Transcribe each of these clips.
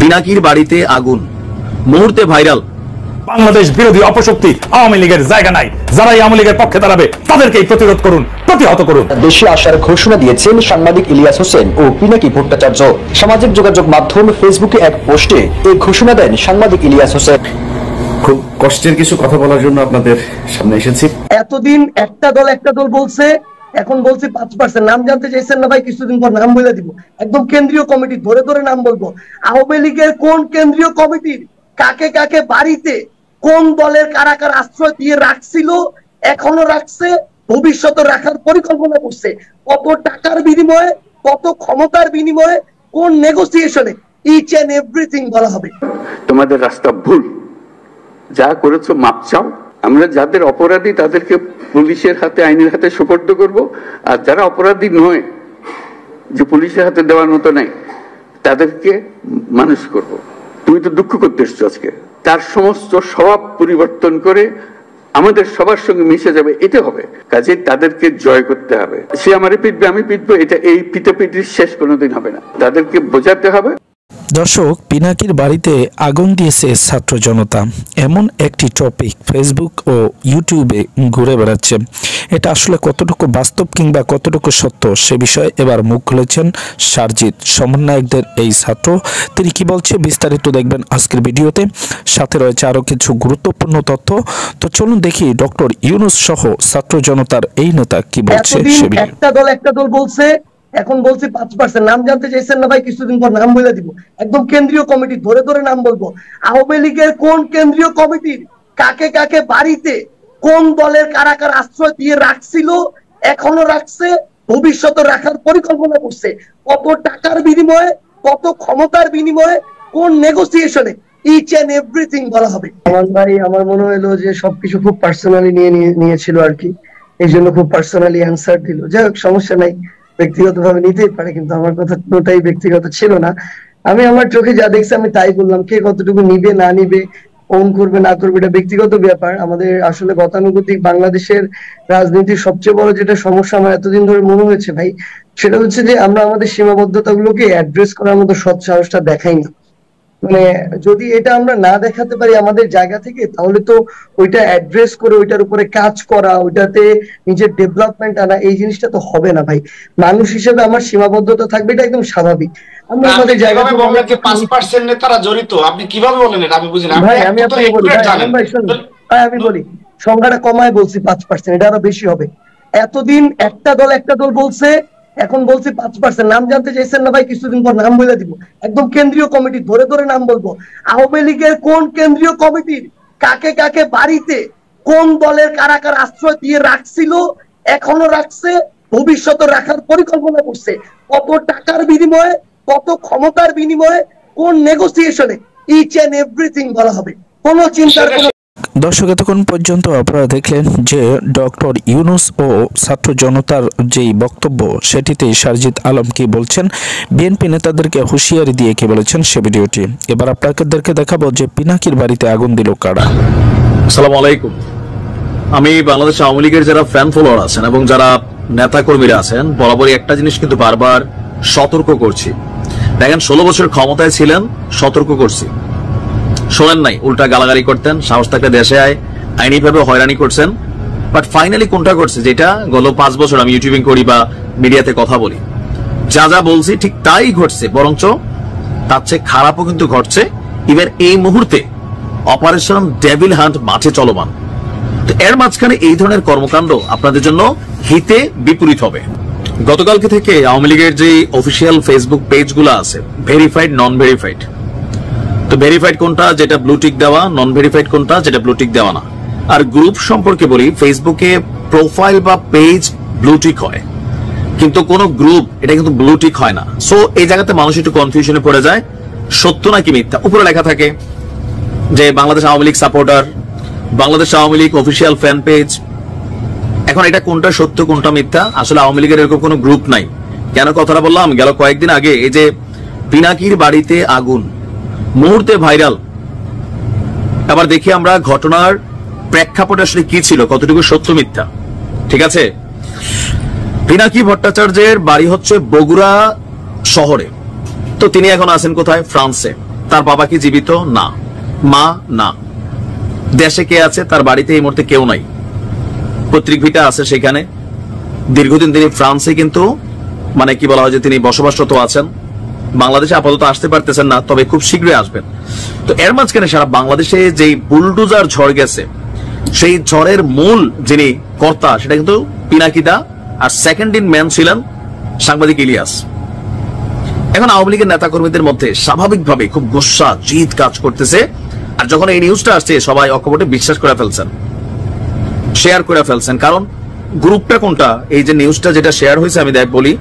পিনাকির বাড়িতে আগুন, মুহূর্তে ভাইরাল। বাংলাদেশ বিরোধী অপশক্তি আওয়ামী লীগের জায়গা নাই। যারাই আওয়ামী লীগের পক্ষে দাঁড়াবে তাদেরকেই প্রতিরোধ করুন, প্রতিহত করুন। দেশে আসার ঘোষণা দিয়েছেন সাংবাদিক ইলিয়াস হোসেন ও পিনাকি ভট্টাচার্য। সামাজিক যোগাযোগ মাধ্যম ফেসবুকে এক পোস্টে এই ঘোষণা দেন সাংবাদিক ইলিয়াস হোসেন। খুব কষ্টের কিছু কথা বলার জন্য আপনাদের সামনে এসেছি। এতদিন একটা দল বলছে, এখন বলছি 5%। নাম জানতে চাইছেন না ভাই? কিছুদিন পর নাম বলে দিব। একদম কেন্দ্রীয় কমিটি ধরে ধরে নাম বলবো। আওয়ামী লীগের কোন কেন্দ্রীয় কমিটির কাকে কাকে বাড়িতে কোন দলের কারা কারা আশ্রয় দিয়ে রাখছিল, এখনো রাখছে, ভবিষ্যতে রাখার পরিকল্পনা করছে, কত টাকার বিনিময়ে, কত ক্ষমতার বিনিময়ে, কোন নেগোসিয়েশনে, ইচ এন্ড এভরিথিং বলা হবে। তোমাদের রাস্তা ভুল, যা করেছো মাপ চাও। আমরা যাদের অপরাধী তাদেরকে পুলিশের হাতে, আইনের হাতে সুপর্দ করব, আর যারা অপরাধী নয়, যে পুলিশের হাতে দেওয়ার মতো নাই, তাদেরকে মানুষ করব। তুমি তো দুঃখ করতে এসছো আজকে, তার সমস্ত স্বভাব পরিবর্তন করে আমাদের সবার সঙ্গে মিশে যাবে, এটা হবে। কাজে তাদেরকে জয় করতে হবে। সে আমারে পিটবে, আমি পিটবো, এটা এই পিটাপিটির শেষ কোনোদিন হবে না। তাদেরকে বোঝাতে হবে। দর্শক, পিনাকির বাড়িতে আগুন দিয়েছে ছাত্র জনতা, এমন একটি টপিক ফেসবুক ও ইউটিউবে ঘুরে বেড়াচ্ছে। এটা আসলে কতটুকু বাস্তব কিংবা কতটুকু সত্য সে বিষয়ে এবার মুখ খুলেছেন সারজিৎ, সমন্বয়কদের এই ছাত্র। তিনি কি বলছে বিস্তারিত দেখবেন আজকের ভিডিওতে। সাথে রয়েছে আরো কিছু গুরুত্বপূর্ণ তথ্য। তো চলুন দেখি ডক্টর ইউনূস সহ ছাত্র জনতার এই নেতা কি বলছে। একটা দল বলছে, এখন বলছি 5%। নাম জানতে চাইছেন না ভাই? কিছুদিন পর নাম বলে দিব। একদম কেন্দ্রীয় কমিটি ধরে ধরে নাম বলবো। আওয়ামী লীগের কোন কেন্দ্রীয় কমিটির কাকে কাকে বাড়িতে কোন দলের কারা কারা আশ্রয় দিয়ে রাখছিল, এখনো রাখছে, ভবিষ্যতে রাখার পরিকল্পনা করছে, কত টাকার বিনিময়ে, কত ক্ষমতার বিনিময়ে, কোন নেগোসিয়েশনে, ইচ এন্ড এভরিথিং বলা হবে। আমার ভাই, আমার মনে হলো যে সবকিছু খুব পার্সোনালি নিয়েছিল আর কি, এই জন্য খুব পার্সোনালি অ্যান্সার দিল। যাই হোক, সমস্যা নাই, ব্যক্তিগত ভাবে নিতেই পারে, কিন্তু আমার কথা কোনোটাই ব্যক্তিগত ছিল না। আমি আমার চোখে যা দেখছি আমি তাই বললাম। কে কতটুকু নিবে না নিবে, ফোন করবে না করবে, এটা ব্যক্তিগত ব্যাপার। আমাদের আসলে গতানুগতিক বাংলাদেশের রাজনীতির সবচেয়ে বড় যেটা সমস্যা আমার এতদিন ধরে মনে হয়েছে ভাই, সেটা হচ্ছে যে আমরা আমাদের সীমাবদ্ধতা গুলোকে অ্যাড্রেস করার মতো সৎ সাহসটা দেখাই না। মানে যদি এটা আমরা না দেখাতে পারি আমাদের জায়গা থেকে, তাহলে তো ওইটা অ্যাড্রেস করে ওইটার উপরে কাজ করা, ওইটাতে নিজের ডেভেলপমেন্ট আনা, এই জিনিসটা তো হবে না ভাই। মানুষ হিসেবে আমার সীমাবদ্ধতা থাকবে, এটা একদম স্বাভাবিক। আমরা আমাদের জায়গা থেকে 5% নেতারা জড়িত, আপনি কিভাবে বলেন এটা? আমি বুঝি না ভাই। আমি আপনাকে বলি ভাই, আমি বলি সংখ্যাটা কমায় বলছি 5%, এটা আরো বেশি হবে। এতদিন একটা দল বলছে, এখন বলছি 5%। নাম জানতে চাইছেন না ভাই? কিছুদিন পর নাম বলে দিব। একদম কেন্দ্রীয় কমিটি ধরে ধরে নাম বলবো। আওয়ামী লীগের কোন কেন্দ্রীয় কমিটির কাকে কাকে বাড়িতে কোন দলের কারা কারা আশ্রয় দিয়ে রাখছিল, এখনো রাখছে, ভবিষ্যতে রাখার পরিকল্পনা করছে, কত টাকার বিনিময়ে, কত ক্ষমতার বিনিময়ে, কোন নেগোসিয়েশনে, ইচ এন্ড এভরিথিং বলা হবে। কোন চিন্তার কোনো। দর্শক, এতক্ষণ পর্যন্ত আপনারা দেখলেন যে ডক্টর ইউনূস ও ছাত্র জনতার যেই বক্তব্য, সেটিতে সারজিৎ আলম কি বলছেন, বিএনপি নেতাদেরকে হুঁশিয়ারি দিয়ে কি বলেছেন সে ভিডিওটি। এবার আপনাদেরকে দেখাবো যে পিনাকির বাড়িতে আগুন দিল কারা। আসসালামু আলাইকুম। আমি বাংলাদেশ আওয়ামী লীগের যারা ফ্যান ফলোয়ার আছেন এবং যারা নেতা কর্মীরা আছেন, বরাবরই একটা জিনিস কিন্তু বারবার সতর্ক করছি। দেখেন, 16 বছর ক্ষমতায় ছিলেন, সতর্ক করছি, শোনেন নাই, উল্টা গালাগালি করতেন, সাহস থাকলে দেশে আইনি ভাবে হয়রানি করছেন। বাট ফাইনালি কোনটা করছে, যেটা গত 5 বছর আমি ইউটিউবিং করি বা মিডিয়াতে কথা বলি, যা যা বলছি ঠিক তাই ঘটছে, বরঞ্চ তার চেয়ে খারাপও কিন্তু ঘটছে। ইভেন এই মুহূর্তে অপারেশন ডেভিল হান্ট মাঠে চলমান। তো এর মাঝখানে এই ধরনের কর্মকাণ্ড আপনাদের জন্য হিতে বিপরীত হবে। গতকালকে থেকে আওয়ামী লীগের যে অফিসিয়াল ফেসবুক পেজগুলো আছে, ভেরিফাইড, নন ভেরিফাইড, তো ভেরিফাইড কোনটা যেটা ব্লু টিক দেওয়া, নন ভেরিফাইড কোনটা যেটা ব্লু টিক দেওয়া না। আর গ্রুপ সম্পর্কে বলি, ফেসবুকে প্রোফাইল বা পেজ ব্লু টিক হয়, কিন্তু কোন গ্রুপ এটা কিন্তু ব্লু টিক হয় না। সো এই জায়গাতে মানুষ একটু কনফিউশনে পড়ে যায়, সত্য নাকি মিথ্যা। উপরে লেখা থাকে যে Bangladesh Awami League supporter, Bangladesh Awami League official fan page. এখন এটা কোনটা সত্য কোনটা মিথ্যা, আসলে আওয়ামী লীগের এরকম কোনো গ্রুপ নাই। কেন কথাটা বললাম, গেল কয়েকদিন আগে এই যে পিনাকির বাড়িতে আগুন, মুহূর্তে ভাইরাল। আবার দেখি আমরা ঘটনার প্রেক্ষাপট আসলে কি ছিল, কতটুকু সত্য মিথ্যা। ঠিক আছে, পিনাকি ভট্টাচার্যের বাড়ি হচ্ছে বগুড়া শহরে, তো তিনি এখন আছেন কোথায়? ফ্রান্সে। তার বাবা কি জীবিত? না। মা? না। দেশে কে আছে? তার বাড়িতে এই মুহূর্তে কেউ নাই। পৈতৃক ভিটা আছে সেখানে। দীর্ঘদিন তিনি ফ্রান্সে কিন্তু মানে কি বলা হয় যে তিনি বসবাসরত আছেন। বাংলাদেশে আপাতত আসতে পারতেছেন না, তবে খুব শীঘ্রই আসবেন। তো এর মাঝখানে সারা বাংলাদেশে যেই বুলডোজার ঝড় গেছে, সেই ঝড়ের মূল যিনি কর্তা সেটা কিন্তু পিনাকিদা, আর সেকেন্ড ইন ম্যান ছিলেন সাংবাদিক ইলিয়াস। এখন আওয়ামী লীগের নেতাকর্মীদের মধ্যে স্বাভাবিকভাবে খুব গুসা জিদ কাজ করতেছে। আর যখন এই নিউজটা আসছে সবাই অকপটে বিশ্বাস করে ফেলছেন, শেয়ার করে ফেলছেন। কারণ গ্রুপটা কোনটা? এই যে নিউজটা যেটা শেয়ার হয়েছে আমি বলি,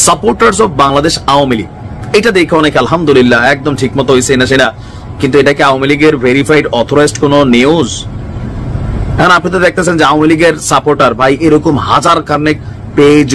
সাপোর্টার্স অফ বাংলাদেশ আওয়ামী লীগ। এটা দেখে অনেক আলহামদুলিল্লাহ একদম ঠিক মতো হয়েছে না সেটা, কিন্তু এটাকে আওয়ামী লীগের ভেরিফাইড অথরাইজড কোন নিউজ? এখন আপনি তো দেখতেছেন যে আওয়ামী লীগের সাপোর্টার ভাই এরকম হাজার খানেক পেজ